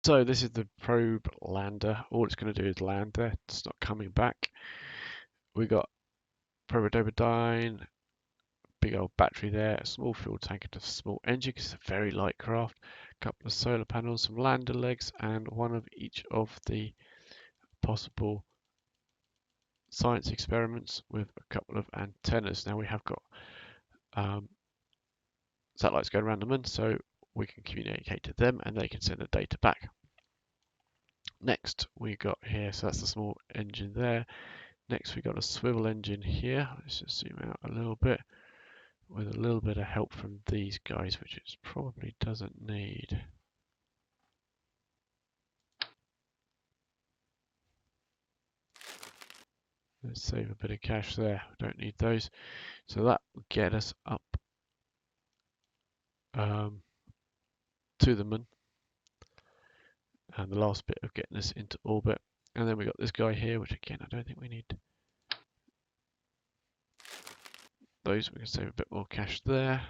So this is the probe lander. All it's going to do is land there. It's not coming back. We got probodobodyne, big old battery there, a small fuel tank and a small engine because it's a very light craft, a couple of solar panels, some lander legs, and one of each of the possible science experiments with a couple of antennas. Now we have got satellites going around the moon, so we can communicate to them and they can send the data back. Next we got here, so that's the small engine there. Next we got a swivel engine here. Let's just zoom out a little bit with a little bit of help from these guys, which it probably doesn't need. Let's save a bit of cash there. We don't need those. So that will get us up to the moon. And the last bit of getting us into orbit. And then we got this guy here, which again, I don't think we need those. We can save a bit more cash there.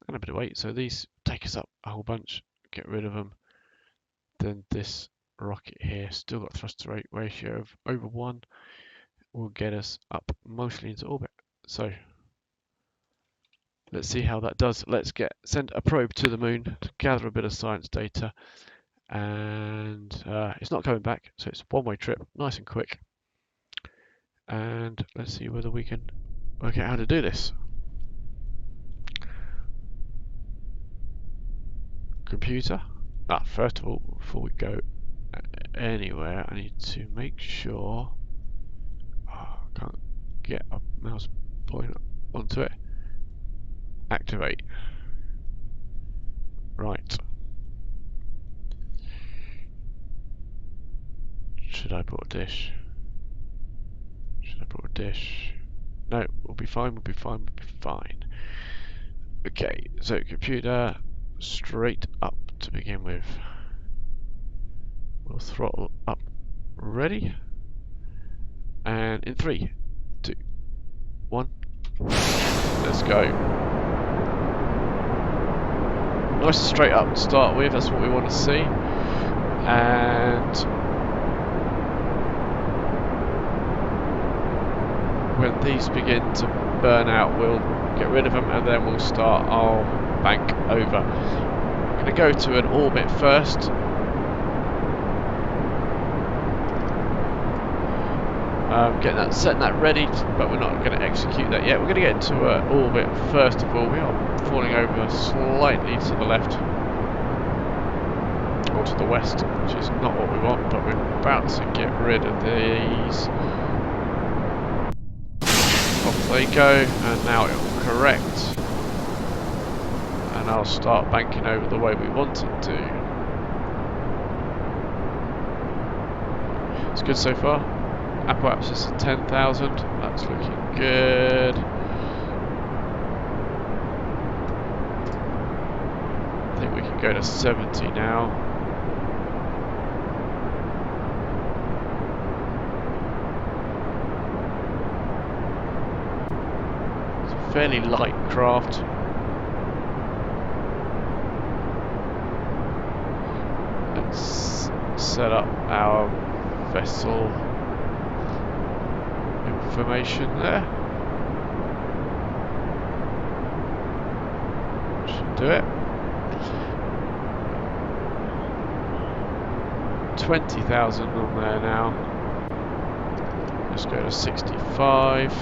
And a bit of weight. So these take us up a whole bunch. Get rid of them. Then this rocket here, still got thrust to rate ratio of over 1. Will get us up mostly into orbit. So let's see how that does. Let's send a probe to the moon to gather a bit of science data, and it's not coming back, so it's a one-way trip, nice and quick. And let's see whether we can work out how to do this. Computer. First of all, before we go anywhere, I need to make sure. I can't get a mouse pointer onto it. Activate. Right. Should I put a dish? Should I put a dish? No, we'll be fine, we'll be fine, we'll be fine. Okay, so computer, straight up to begin with. We'll throttle up. Ready? And in 3, 2, 1. Let's go. Nice and straight up to start with, that's what we want to see. And when these begin to burn out, we'll get rid of them and then we'll start our bank over. I'm going to go to an orbit first. Setting that ready, but we're not going to execute that yet. We're going to get into orbit first of all. We are falling over slightly to the left or to the west, which is not what we want, but we're about to get rid of these. Off they go, and now it will correct, and I'll start banking over the way we want it to. It's good so far. Apoapsis at 10,000, that's looking good. I think we can go to 70 now. It's a fairly light craft. Let's set up our vessel information there. Should do it. 20,000 on there now. Let's go to 65. In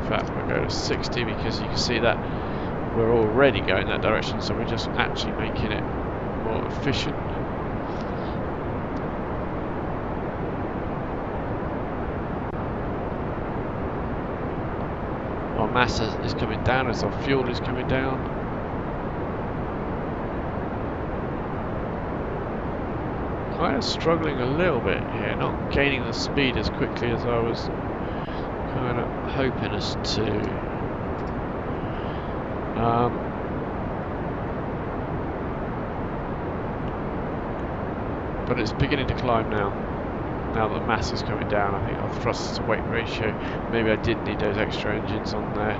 fact, we'll go to 60 because you can see that we're already going that direction, so we're just actually making it more efficient. Our mass is coming down as our fuel is coming down. Kind of struggling a little bit here, not gaining the speed as quickly as I was kind of hoping us to. But it's beginning to climb now. Now that the mass is coming down, I think our thrust to weight ratio, maybe I did need those extra engines on there.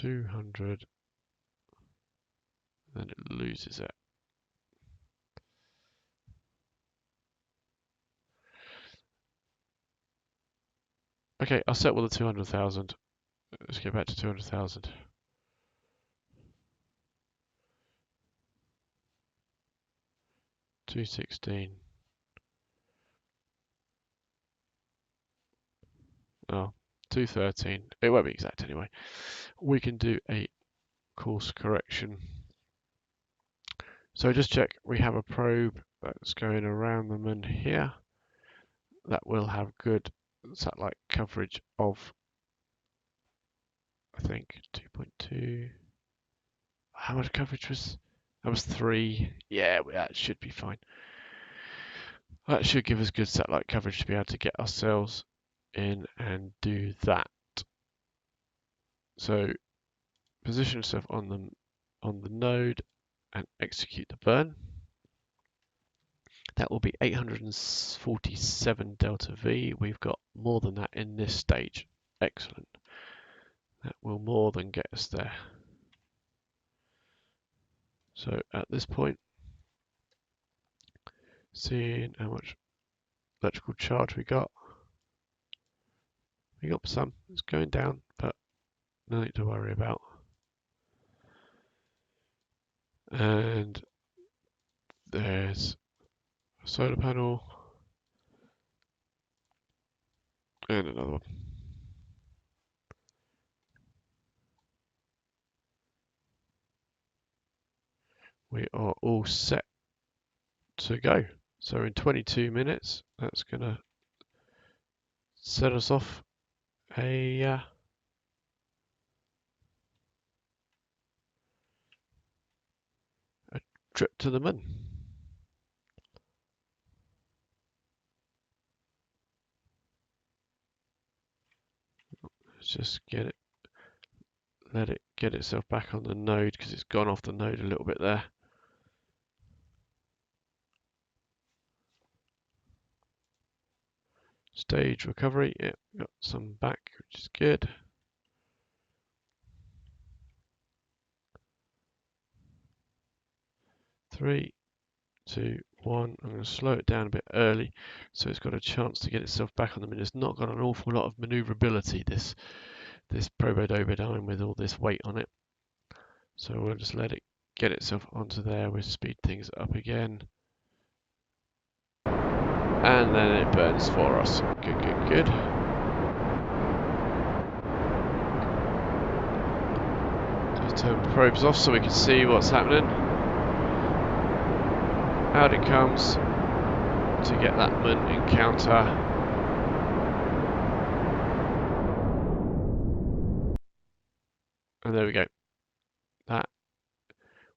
200, then it loses it. Okay, I'll set with the 200,000. Let's get back to 200,000. $216. Oh, 213. It won't be exact anyway. We can do a course correction. So just check, we have a probe that's going around the moon here. That will have good satellite coverage of, I think, 2.2. How much coverage was? That was 3. Yeah, that should be fine. That should give us good satellite coverage to be able to get ourselves in and do that. So position yourself on the node and execute the burn. That will be 847 delta V. We've got more than that in this stage. Excellent. That will more than get us there. So at this point, seeing how much electrical charge we got some. It's going down, but nothing to worry about. And there's a solar panel and another one. We are all set to go. So in 22 minutes, that's going to set us off a trip to the moon. Let's just let it get itself back on the node because it's gone off the node a little bit there. Stage recovery, yeah, got some back, which is good. Three, 2, 1. I'm going to slow it down a bit early so it's got a chance to get itself back on the moon. It's not got an awful lot of maneuverability, this probodobodyne with all this weight on it. So we'll just let it get itself onto there. We'll speed things up again. And then it burns for us. Good, good, good. Just turn the probes off so we can see what's happening. Out it comes to get that moon encounter. And there we go. That,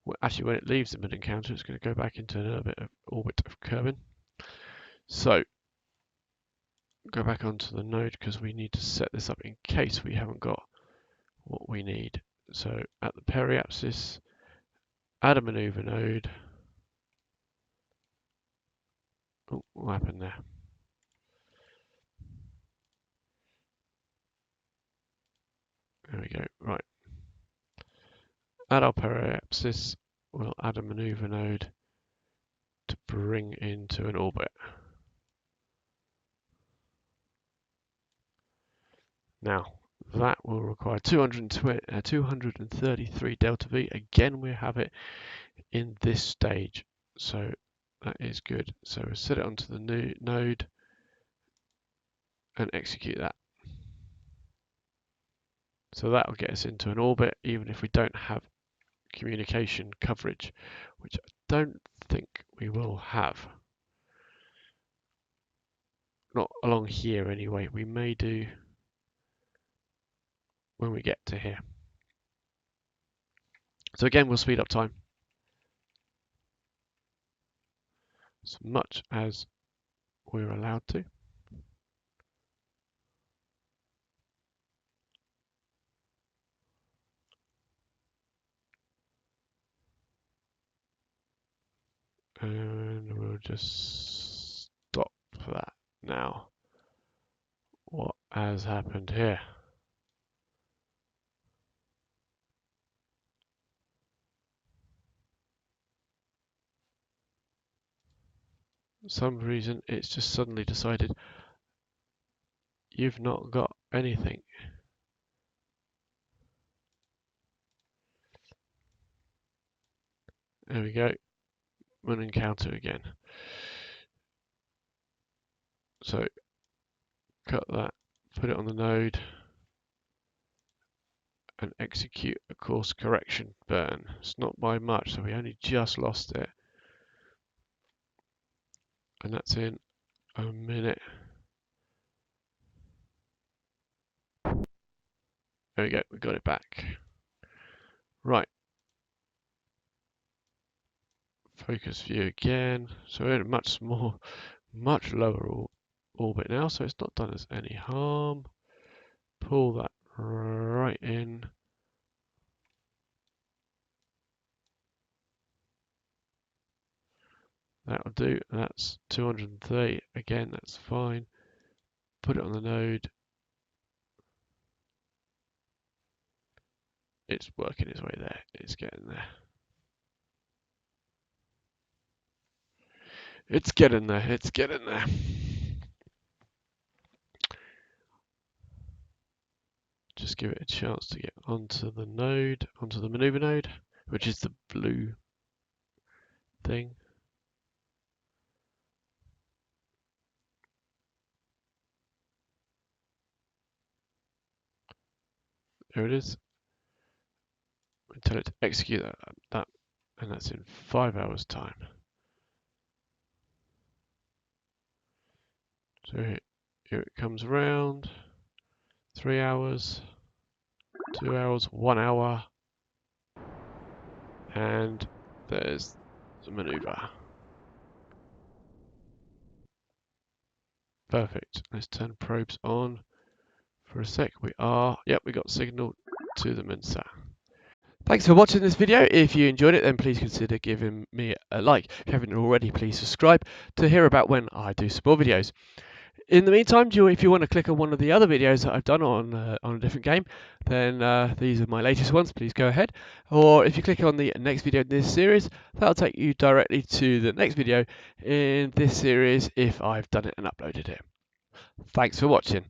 well, actually, when it leaves the moon encounter, it's going to go back into another bit of orbit of Kerbin. So, go back onto the node because we need to set this up in case we haven't got what we need. So, at the periapsis, add a maneuver node. Oh, what happened there? There we go. Right. At our periapsis, we'll add a maneuver node to bring into an orbit. Now, that will require 233 delta V. Again, we have it in this stage, so that is good. So we'll set it onto the new node and execute that. So that will get us into an orbit, even if we don't have communication coverage, which I don't think we will have. Not along here anyway. We may do when we get to here. So again, we'll speed up time as much as we're allowed to. And we'll just stop that now. What has happened here? some reason it's just suddenly decided you've not got anything. There we go. We'll encounter again. So cut that, put it on the node, and execute a course correction burn. It's not by much, so we only just lost it. And that's in a minute. There we go, we got it back. Right. Focus view again. So we're in a much lower orbit now, so it's not done us any harm. Pull that right in. That'll do. That's 230. Again, that's fine. Put it on the node. It's working its way there. It's getting there. It's getting there. It's getting there. Just give it a chance to get onto the node, onto the maneuver node, which is the blue thing. There it is. We tell it to execute that, and that's in 5 hours time. So here it comes around. 3 hours, 2 hours, 1 hour, and there's the maneuver. Perfect. Let's turn probes on for a sec. We got signal to the Mensa. Thanks for watching this video. If you enjoyed it, then please consider giving me a like. If you haven't already, please subscribe to hear about when I do some more videos. In the meantime, if you want to click on one of the other videos that I've done on a different game, then these are my latest ones. Please go ahead. Or if you click on the next video in this series, that'll take you directly to the next video in this series if I've done it and uploaded it. Thanks for watching.